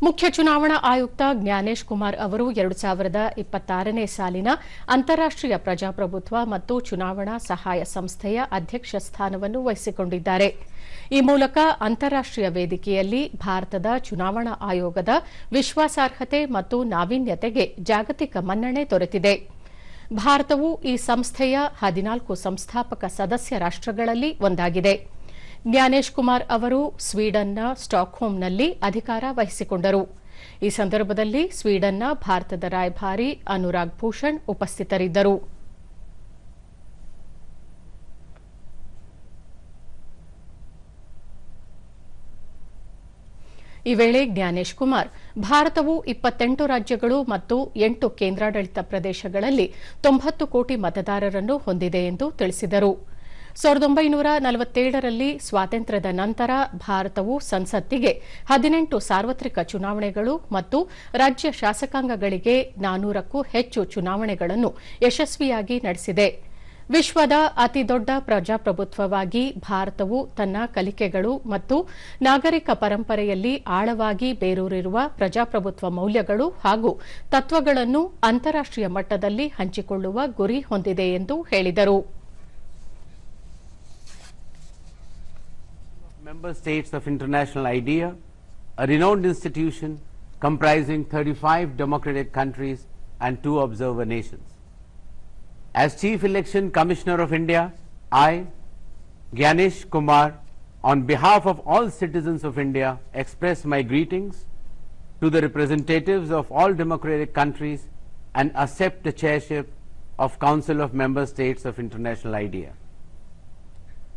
ಮುಖ್ಯ ಚುನಾವಣಾ ಆಯುಕ್ತ ಜ್ಞಾನೇಶ್ ಕುಮಾರ್ ಅವರು 2026ನೇ ಸಾಲಿನ ಅಂತಾರಾಷ್ಟ್ರೀಯ ಪ್ರಜಾಪ್ರಭುತ್ವ ಮತ್ತು ಚುನಾವಣಾ ಸಹಾಯ ಸಂಸ್ಥೆಯ ಅಧ್ಯಕ್ಷ ಸ್ಥಾನವನ್ನು ವಹಿಸಿಕೊಂಡಿದ್ದಾರೆ. ಈ ಮೂಲಕ ಅಂತಾರಾಷ್ಟ್ರೀಯ ವೇದಿಕೆಯಲ್ಲಿ ಭಾರತದ ಚುನಾವಣಾ ಆಯೋಗದ ವಿಶ್ವಾಸಾರ್ಹತೆ ಮತ್ತು ನಾವೀನ್ಯತೆಗೆ ಜಾಗತಿಕ ಮನ್ನಣೆ ದೊರೆತಿದೆ. ಭಾರತವು ಈ ಸಂಸ್ಥೆಯ 14 ಸಂಸ್ಥಾಪಕ ಸದಸ್ಯ ರಾಷ್ಟ್ರಗಳಲ್ಲಿ ಒಂದಾಗಿದೆ. ಜ್ಞಾನೇಶ್ ಕುಮಾರ್ ಅವರು ಸ್ವೀಡನ್ನ ಸ್ಟಾಕ್ಹೋಮ್ನಲ್ಲಿ ಅಧಿಕಾರ ವಹಿಸಿಕೊಂಡರು. ಈ ಸಂದರ್ಭದಲ್ಲಿ ಸ್ವೀಡನ್ನ ಭಾರತದ ರಾಯಭಾರಿ ಅನುರಾಗ್ ಭೂಷಣ್ ಉಪಸ್ಥಿತರಿದ್ದರು. ಈ ವೇಳೆ ಜ್ಞಾನೇಶ್ ಕುಮಾರ್ ಭಾರತವು 28 ರಾಜ್ಯಗಳು ಮತ್ತು 8 ಕೇಂದ್ರಾಡಳಿತ ಪ್ರದೇಶಗಳಲ್ಲಿ 90 ಕೋಟಿ ಮತದಾರರನ್ನು ಹೊಂದಿದೆ ಎಂದು ತಿಳಿಸಿದರು. 1947ರಲ್ಲಿ ಸ್ವಾತಂತ್ರ್ಯದ ನಂತರ ಭಾರತವು ಸಂಸತ್ತಿಗೆ 18 ಸಾರ್ವತ್ರಿಕ ಚುನಾವಣೆಗಳು ಮತ್ತು ರಾಜ್ಯ ಶಾಸಕಾಂಗಗಳಿಗೆ 400ಕ್ಕೂ ಹೆಚ್ಚು ಚುನಾವಣೆಗಳನ್ನು ಯಶಸ್ವಿಯಾಗಿ ನಡೆಸಿದೆ. ವಿಶ್ವದ ಅತಿದೊಡ್ಡ ಪ್ರಜಾಪ್ರಭುತ್ವವಾಗಿ ಭಾರತವು ತನ್ನ ಕಲಿಕೆಗಳು ಮತ್ತು ನಾಗರಿಕ ಪರಂಪರೆಯಲ್ಲಿ ಆಳವಾಗಿ ಬೇರೂರಿರುವ ಪ್ರಜಾಪ್ರಭುತ್ವ ಮೌಲ್ಯಗಳು ಹಾಗೂ ತತ್ವಗಳನ್ನು ಅಂತಾರಾಷ್ಟ್ರೀಯ ಮಟ್ಟದಲ್ಲಿ ಹಂಚಿಕೊಳ್ಳುವ ಗುರಿ ಹೊಂದಿದೆ ಎಂದು ಹೇಳಿದರು. Member States of International IDEA, a renowned institution comprising 35 democratic countries and 2 observer nations. As Chief Election Commissioner of India, I, Gyanesh Kumar, on behalf of all citizens of India, express my greetings to the representatives of all democratic countries and accept the chairship of Council of Member States of International IDEA.